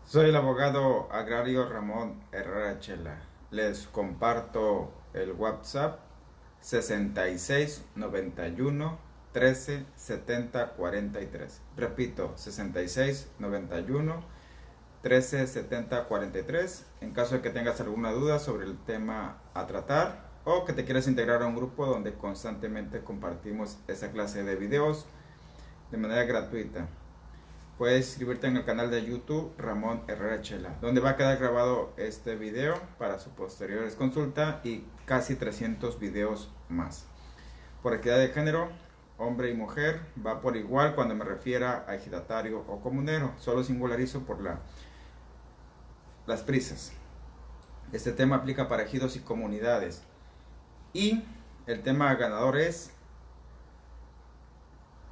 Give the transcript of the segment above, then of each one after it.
Soy el abogado agrario Ramón Herrera Chela. Les comparto el WhatsApp 6691 13 70 43. Repito, 6691 13 70 43. En caso de que tengas alguna duda sobre el tema a tratar o que te quieras integrar a un grupo donde constantemente compartimos esa clase de videos de manera gratuita, puedes inscribirte en el canal de YouTube Ramón Herrera Chela, donde va a quedar grabado este video para su posteriores consulta y casi 300 videos más. Por equidad de género, hombre y mujer va por igual cuando me refiera a ejidatario o comunero. Solo singularizo por las prisas. Este tema aplica para ejidos y comunidades. Y el tema ganador es: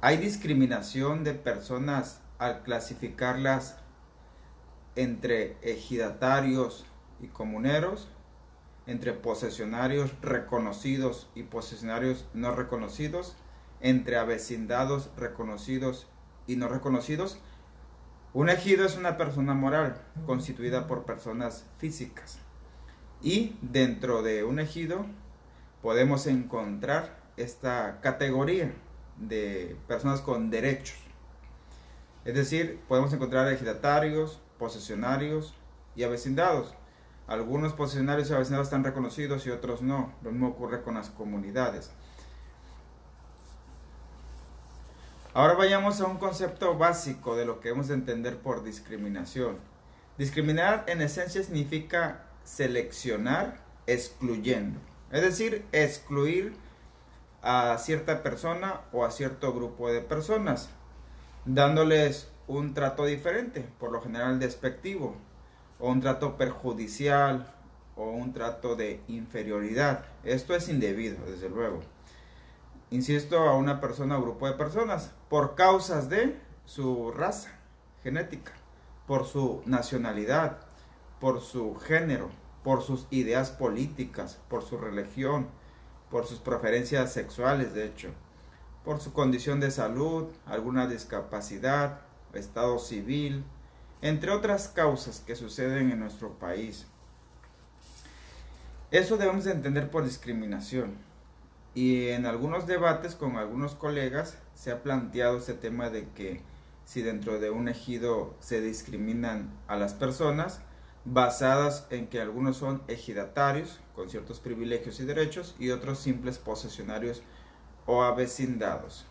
¿hay discriminación de personas al clasificarlas entre ejidatarios y comuneros, entre posesionarios reconocidos y posesionarios no reconocidos, entre avecindados reconocidos y no reconocidos? Un ejido es una persona moral constituida por personas físicas, y dentro de un ejido podemos encontrar esta categoría de personas con derechos. Es decir, podemos encontrar ejidatarios, posesionarios y avecindados. Algunos posesionarios y avecindados están reconocidos y otros no. Lo mismo ocurre con las comunidades. Ahora vayamos a un concepto básico de lo que hemos de entender por discriminación. Discriminar en esencia significa seleccionar excluyendo. Es decir, excluir a cierta persona o a cierto grupo de personas, dándoles un trato diferente, por lo general despectivo, o un trato perjudicial, o un trato de inferioridad. Esto es indebido, desde luego. Insisto, a una persona o grupo de personas, por causas de su raza genética, por su nacionalidad, por su género, por sus ideas políticas, por su religión, por sus preferencias sexuales, de hecho, por su condición de salud, alguna discapacidad, estado civil, entre otras causas que suceden en nuestro país. Eso debemos de entender por discriminación. Y en algunos debates con algunos colegas se ha planteado este tema de que si dentro de un ejido se discriminan a las personas basadas en que algunos son ejidatarios con ciertos privilegios y derechos y otros simples posesionarios o avecindados.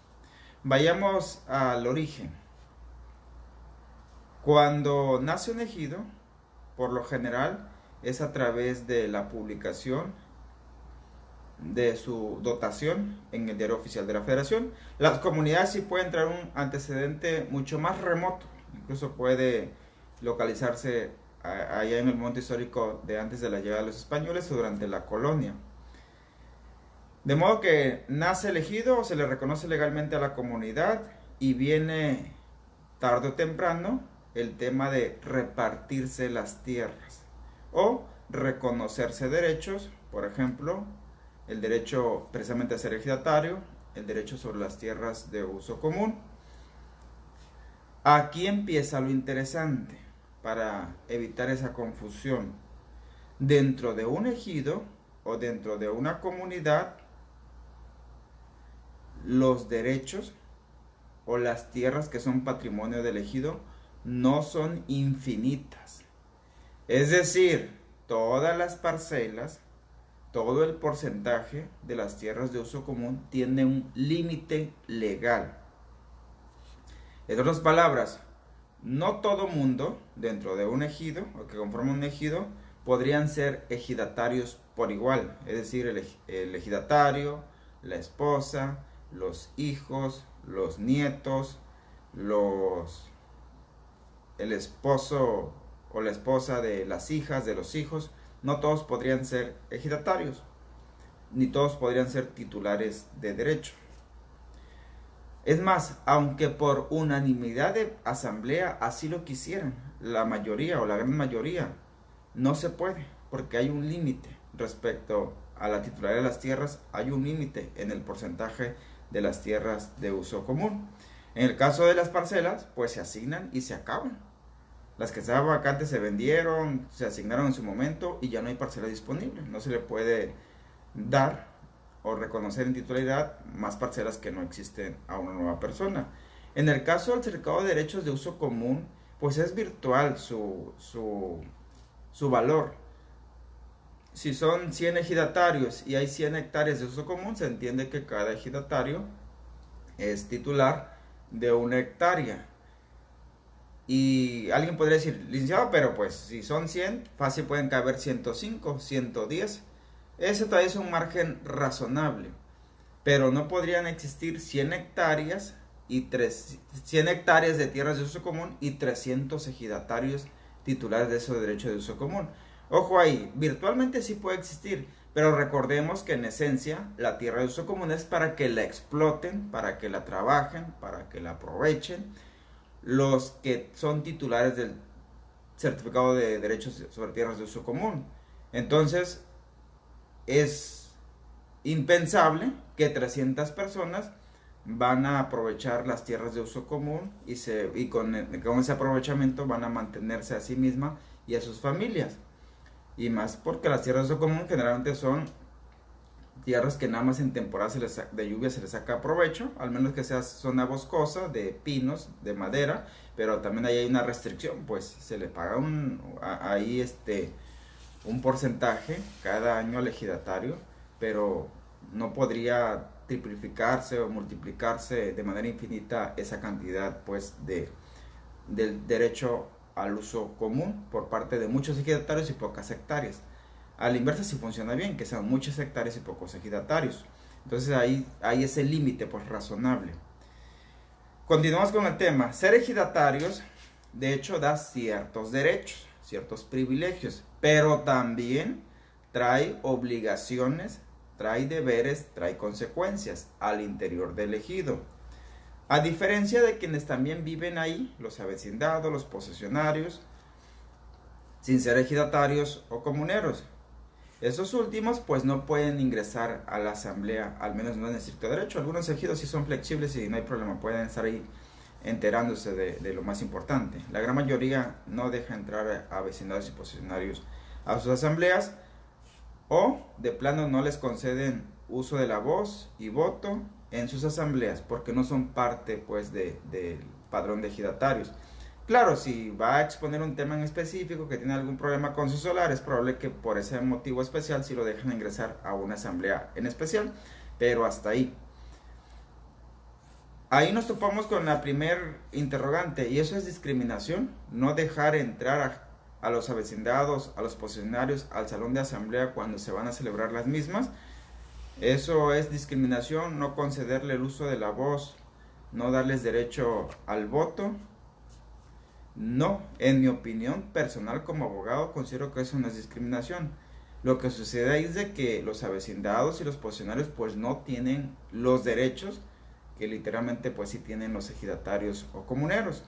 Vayamos al origen. Cuando nace un ejido, por lo general es a través de la publicación de su dotación en el Diario Oficial de la Federación. Las comunidades sí pueden traer un antecedente mucho más remoto, incluso puede localizarse allá en el monte histórico de antes de la llegada de los españoles o durante la colonia. De modo que nace el ejido, se le reconoce legalmente a la comunidad y viene tarde o temprano el tema de repartirse las tierras o reconocerse derechos, por ejemplo, el derecho precisamente a ser ejidatario, el derecho sobre las tierras de uso común. Aquí empieza lo interesante para evitar esa confusión. Dentro de un ejido o dentro de una comunidad, los derechos o las tierras que son patrimonio del ejido no son infinitas. Es decir, todas las parcelas, todo el porcentaje de las tierras de uso común tiene un límite legal. En otras palabras, no todo mundo dentro de un ejido o que conforma un ejido podrían ser ejidatarios por igual. Es decir, el ejidatario, la esposa, los hijos, los nietos, el esposo o la esposa de las hijas, de los hijos. No todos podrían ser ejidatarios, ni todos podrían ser titulares de derecho. Es más, aunque por unanimidad de asamblea así lo quisieran, la mayoría o la gran mayoría, no se puede, porque hay un límite respecto a la titularidad de las tierras, hay un límite en el porcentaje de las tierras de uso común. En el caso de las parcelas, pues se asignan y se acaban. Las que estaban vacantes se vendieron, se asignaron en su momento y ya no hay parcela disponible. No se le puede dar o reconocer en titularidad más parcelas que no existen a una nueva persona. En el caso del certificado de derechos de uso común, pues es virtual su valor. Si son 100 ejidatarios y hay 100 hectáreas de uso común, se entiende que cada ejidatario es titular de una hectárea. Y alguien podría decir, licenciado, pero pues si son 100, fácil pueden caber 105, 110. Ese todavía es un margen razonable. Pero no podrían existir 100 hectáreas y 100 hectáreas de tierras de uso común y 300 ejidatarios titulares de esos derechos de uso común. Ojo ahí, virtualmente sí puede existir, pero recordemos que en esencia la tierra de uso común es para que la exploten, para que la trabajen, para que la aprovechen los que son titulares del certificado de derechos sobre tierras de uso común. Entonces, es impensable que 300 personas van a aprovechar las tierras de uso común y con ese aprovechamiento van a mantenerse a sí mismas y a sus familias. Y más porque las tierras de uso común generalmente son tierras que nada más en temporada de lluvia se les saca provecho, al menos que sea zona boscosa, de pinos, de madera, pero también ahí hay una restricción, pues se le paga un porcentaje cada año al ejidatario, pero no podría triplificarse o multiplicarse de manera infinita esa cantidad pues del derecho al uso común por parte de muchos ejidatarios y pocas hectáreas. A la inversa sí funciona bien, que sean muchas hectáreas y pocos ejidatarios. Entonces ahí hay ese límite pues razonable. Continuamos con el tema. Ser ejidatarios de hecho da ciertos derechos, ciertos privilegios, pero también trae obligaciones, trae deberes, trae consecuencias al interior del ejido. A diferencia de quienes también viven ahí, los avecindados, los posesionarios, sin ser ejidatarios o comuneros. Esos últimos pues no pueden ingresar a la asamblea, al menos no en estricto derecho. Algunos ejidos sí son flexibles y no hay problema, pueden estar ahí enterándose de lo más importante. La gran mayoría no deja entrar a vecindados y posesionarios a sus asambleas, o de plano no les conceden uso de la voz y voto en sus asambleas porque no son parte pues del padrón de ejidatarios. Claro, si va a exponer un tema en específico que tiene algún problema con su solar, es probable que por ese motivo especial sí lo dejen ingresar a una asamblea en especial, pero hasta ahí. Ahí nos topamos con la primer interrogante, y eso es discriminación. No dejar entrar a los avecindados, a los posesionarios, al salón de asamblea cuando se van a celebrar las mismas. Eso es discriminación, no concederle el uso de la voz, no darles derecho al voto. No, en mi opinión personal como abogado considero que eso no es discriminación. Lo que sucede ahí es de que los avecindados y los posesionarios pues no tienen los derechos que literalmente pues sí tienen los ejidatarios o comuneros.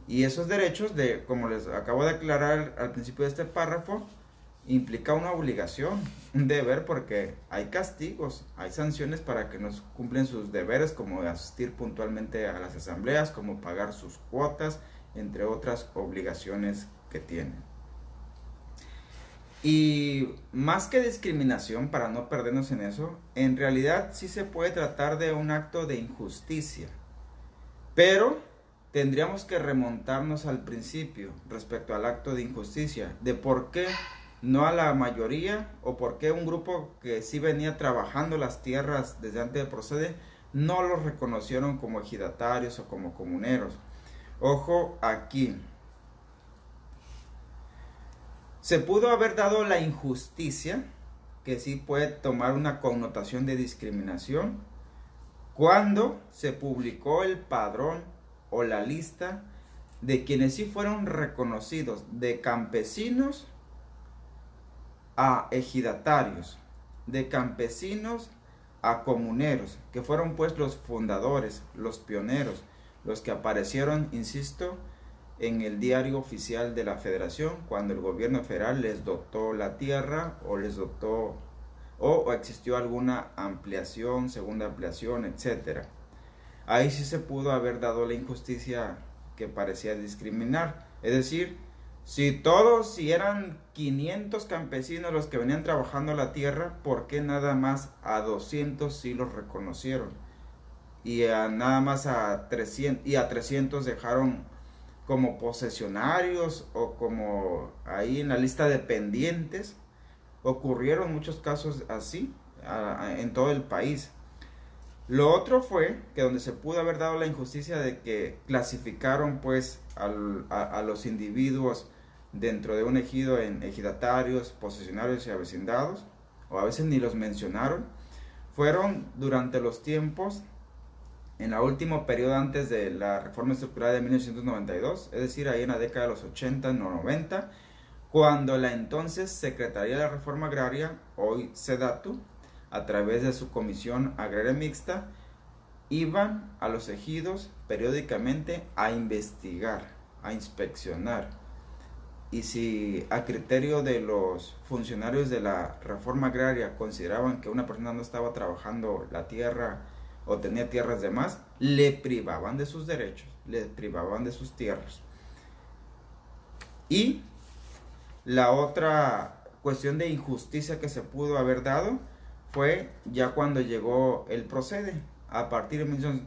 Y esos derechos, como les acabo de aclarar al principio de este párrafo, implica una obligación, un deber, porque hay castigos, hay sanciones para que no cumplen sus deberes, como asistir puntualmente a las asambleas, como pagar sus cuotas, entre otras obligaciones que tienen. Y más que discriminación, para no perdernos en eso, en realidad sí se puede tratar de un acto de injusticia, pero tendríamos que remontarnos al principio respecto al acto de injusticia, de por qué no a la mayoría, o por qué un grupo que sí venía trabajando las tierras desde antes de proceder no los reconocieron como ejidatarios o como comuneros. Ojo aquí. Se pudo haber dado la injusticia, que sí puede tomar una connotación de discriminación, cuando se publicó el padrón o la lista de quienes sí fueron reconocidos, de campesinos a ejidatarios, de campesinos a comuneros, que fueron pues los fundadores, los pioneros, los que aparecieron, insisto, en el diario oficial de la Federación cuando el gobierno federal les dotó la tierra o les dotó o existió alguna ampliación, segunda ampliación, etcétera. Ahí sí se pudo haber dado la injusticia que parecía discriminar. Es decir, si eran 500 campesinos los que venían trabajando la tierra, ¿por qué nada más a 200 sí los reconocieron? Y nada más a 300 dejaron como posesionarios o como ahí en la lista de pendientes. Ocurrieron muchos casos así en todo el país. Lo otro fue que donde se pudo haber dado la injusticia de que clasificaron pues a los individuos dentro de un ejido en ejidatarios, posesionarios y avecindados, o a veces ni los mencionaron, fueron durante los tiempos en el último periodo antes de la reforma estructural de 1992, es decir, ahí en la década de los 80, 90, cuando la entonces Secretaría de la Reforma Agraria, hoy SEDATU, a través de su Comisión Agraria Mixta, iban a los ejidos periódicamente a investigar, a inspeccionar. Y si a criterio de los funcionarios de la Reforma Agraria consideraban que una persona no estaba trabajando la tierra o tenía tierras de más, le privaban de sus derechos, le privaban de sus tierras. Y la otra cuestión de injusticia que se pudo haber dado fue ya cuando llegó el Procede. A partir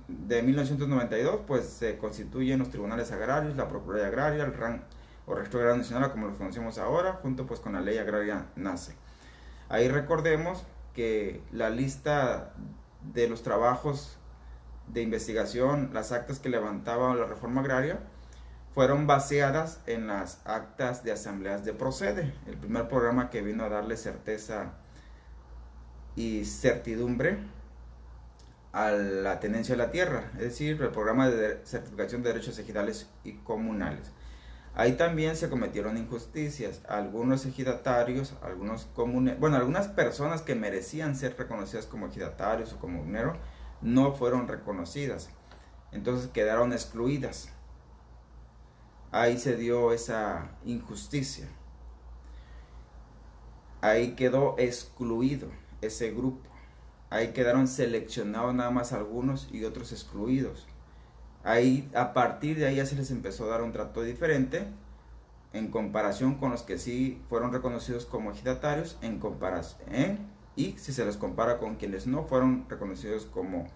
de 1992, pues se constituyen los tribunales agrarios, la Procuraduría Agraria, el Registro Agrario Nacional, como lo conocemos ahora, junto pues con la Ley Agraria nace. Ahí recordemos que la lista de los trabajos de investigación, las actas que levantaba la Reforma Agraria, fueron baseadas en las actas de asambleas de Procede, el primer programa que vino a darle certeza y certidumbre a la tenencia de la tierra, es decir, el programa de certificación de derechos ejidales y comunales. Ahí también se cometieron injusticias. Algunos ejidatarios, algunas personas que merecían ser reconocidas como ejidatarios o como comuneros no fueron reconocidas. Entonces quedaron excluidas. Ahí se dio esa injusticia. Ahí quedó excluido ese grupo. Ahí quedaron seleccionados nada más algunos y otros excluidos. Ahí, a partir de ahí ya se les empezó a dar un trato diferente en comparación con los que sí fueron reconocidos como ejidatarios, y si se les compara con quienes no fueron reconocidos como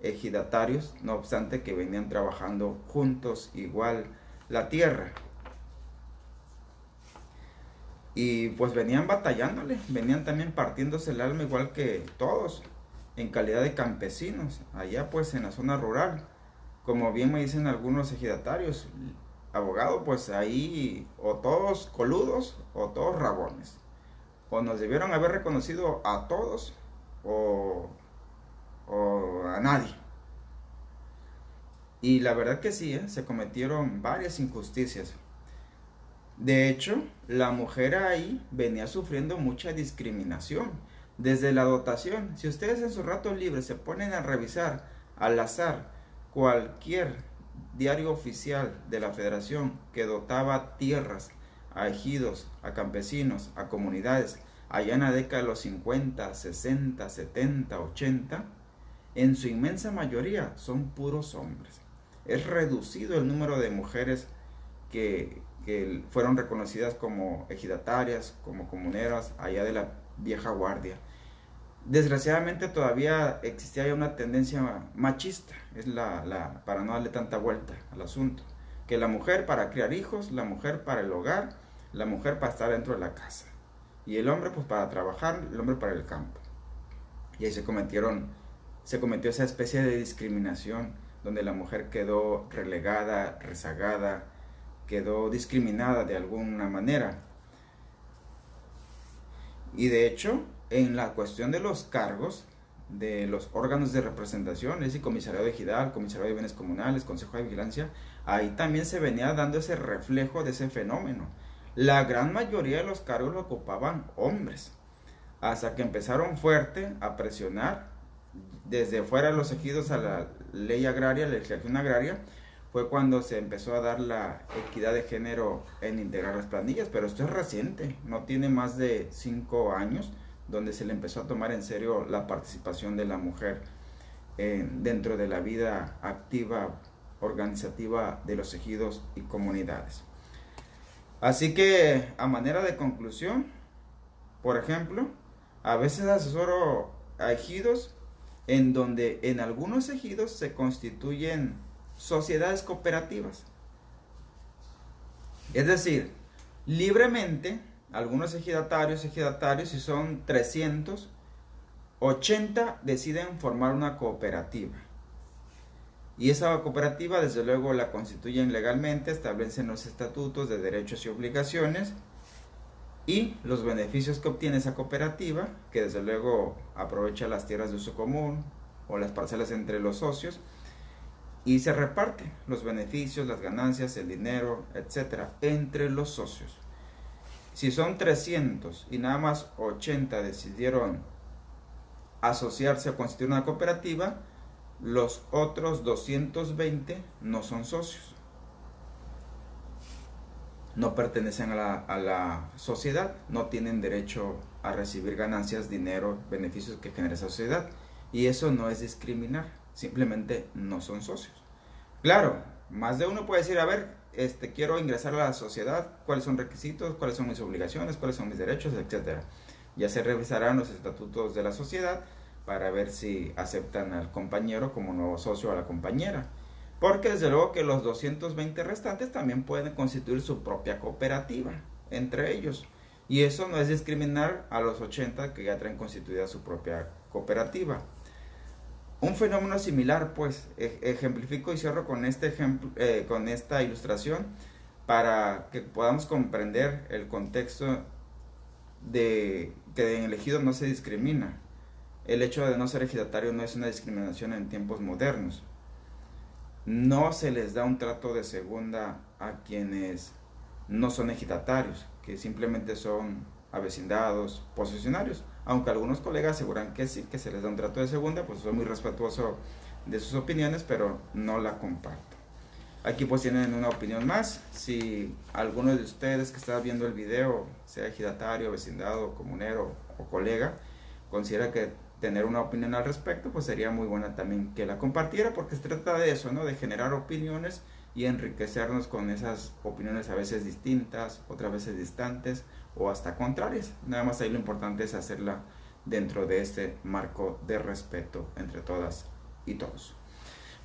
ejidatarios, no obstante que venían trabajando juntos igual la tierra. Y pues venían batallándole, venían también partiéndose el alma igual que todos, en calidad de campesinos, allá pues en la zona rural. Como bien me dicen algunos ejidatarios, abogado, pues ahí o todos coludos o todos rabones. O nos debieron haber reconocido a todos o a nadie. Y la verdad que sí, se cometieron varias injusticias. De hecho, la mujer ahí venía sufriendo mucha discriminación. Desde la dotación, si ustedes en sus ratos libres se ponen a revisar al azar cualquier diario oficial de la Federación que dotaba tierras a ejidos, a campesinos, a comunidades, allá en la década de los 50, 60, 70, 80, en su inmensa mayoría son puros hombres. Es reducido el número de mujeres que fueron reconocidas como ejidatarias, como comuneras, allá de la vieja guardia. Desgraciadamente todavía existía una tendencia machista, para no darle tanta vuelta al asunto, que la mujer para criar hijos, la mujer para el hogar, la mujer para estar dentro de la casa, y el hombre pues para trabajar, el hombre para el campo. Y ahí se cometió esa especie de discriminación, donde la mujer quedó relegada, rezagada, quedó discriminada de alguna manera. Y de hecho, en la cuestión de los cargos, de los órganos de representación, es decir, comisariado ejidal, comisariado de bienes comunales, consejo de vigilancia, ahí también se venía dando ese reflejo de ese fenómeno. La gran mayoría de los cargos lo ocupaban hombres, hasta que empezaron fuerte a presionar desde fuera de los ejidos a la ley agraria, la legislación agraria. Fue cuando se empezó a dar la equidad de género en integrar las planillas, pero esto es reciente, no tiene más de 5 años, donde se le empezó a tomar en serio la participación de la mujer dentro de la vida activa organizativa de los ejidos y comunidades. Así que, a manera de conclusión, por ejemplo, a veces asesoro a ejidos en donde en algunos ejidos se constituyen sociedades cooperativas. Es decir, libremente, algunos ejidatarios, si son 380, deciden formar una cooperativa. Y esa cooperativa, desde luego, la constituyen legalmente, establecen los estatutos de derechos y obligaciones y los beneficios que obtiene esa cooperativa, que desde luego aprovecha las tierras de uso común o las parcelas entre los socios, y se reparten los beneficios, las ganancias, el dinero, etcétera, entre los socios. Si son 300 y nada más 80 decidieron asociarse o constituir una cooperativa, los otros 220 no son socios. No pertenecen a la sociedad, no tienen derecho a recibir ganancias, dinero, beneficios que genera esa sociedad. Y eso no es discriminar, simplemente no son socios. Claro, más de uno puede decir, a ver, quiero ingresar a la sociedad, cuáles son requisitos, cuáles son mis obligaciones, cuáles son mis derechos, etcétera. Ya se revisarán los estatutos de la sociedad para ver si aceptan al compañero como nuevo socio o a la compañera. Porque desde luego que los 220 restantes también pueden constituir su propia cooperativa entre ellos. Y eso no es discriminar a los 80 que ya traen constituida su propia cooperativa. Un fenómeno similar, pues, ejemplifico y cierro con este ejemplo, con esta ilustración para que podamos comprender el contexto de que en el ejido no se discrimina. El hecho de no ser ejidatario no es una discriminación en tiempos modernos. No se les da un trato de segunda a quienes no son ejidatarios, que simplemente son avecindados, posesionarios. Aunque algunos colegas aseguran que sí, que se les da un trato de segunda, pues soy muy respetuoso de sus opiniones, pero no la comparto. Aquí pues tienen una opinión más. Si alguno de ustedes que está viendo el video, sea ejidatario, vecindado, comunero o colega, considera que tener una opinión al respecto, pues sería muy buena también que la compartiera, porque se trata de eso, ¿no? De generar opiniones y enriquecernos con esas opiniones a veces distintas, otras veces distantes o hasta contrarias. Nada más ahí lo importante es hacerla dentro de este marco de respeto entre todas y todos.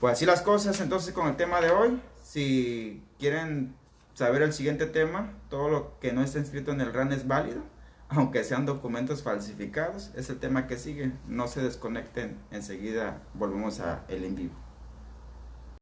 Pues así las cosas entonces con el tema de hoy. Si quieren saber el siguiente tema, todo lo que no está inscrito en el RAN es válido, aunque sean documentos falsificados. Es el tema que sigue. No se desconecten, enseguida volvemos a el en vivo.